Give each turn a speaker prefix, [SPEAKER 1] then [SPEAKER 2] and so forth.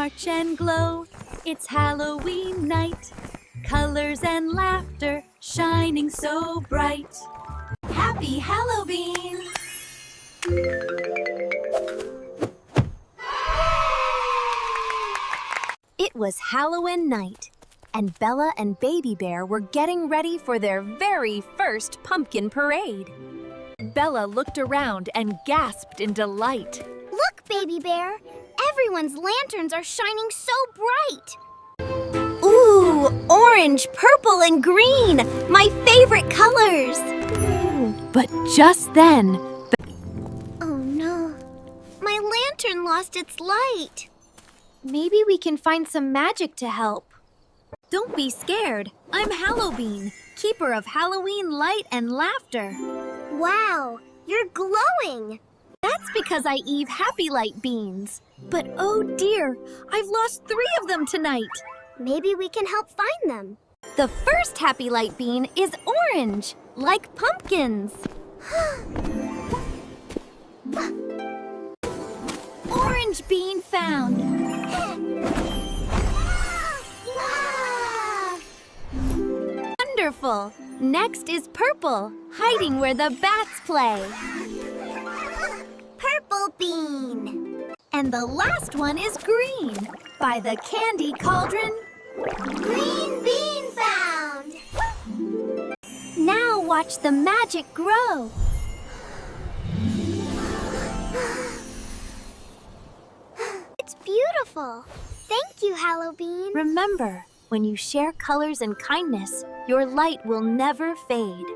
[SPEAKER 1] march and glow. It's Halloween night, colors and laughter shining so bright. Happy Halloween! It was Halloween night, and Bella and Baby Bear were getting ready for their very first pumpkin parade. Bella looked around and gasped in delight.
[SPEAKER 2] Look, Baby Bear! Everyone's lanterns are shining so bright! Ooh, orange, purple, and green! My favorite colors!
[SPEAKER 1] But just then...
[SPEAKER 2] Oh no, my lantern lost its light!
[SPEAKER 1] Maybe we can find some magic to help. Don't be scared. I'm Halloween, keeper of Halloween light and laughter.
[SPEAKER 2] Wow, you're glowing!
[SPEAKER 1] That's because I eat happy light beans. But oh dear, I've lost 3 of them tonight.
[SPEAKER 2] Maybe we can help find them.
[SPEAKER 1] The first happy light bean is orange, like pumpkins. Orange bean found. Wonderful. Next is purple, hiding where the bats play.
[SPEAKER 2] Purple bean.
[SPEAKER 1] And the last one is green, by the candy cauldron.
[SPEAKER 2] Green bean found.
[SPEAKER 1] Now watch the magic grow.
[SPEAKER 2] It's beautiful. Thank you, Halloween.
[SPEAKER 1] Remember, when you share colors and kindness, your light will never fade.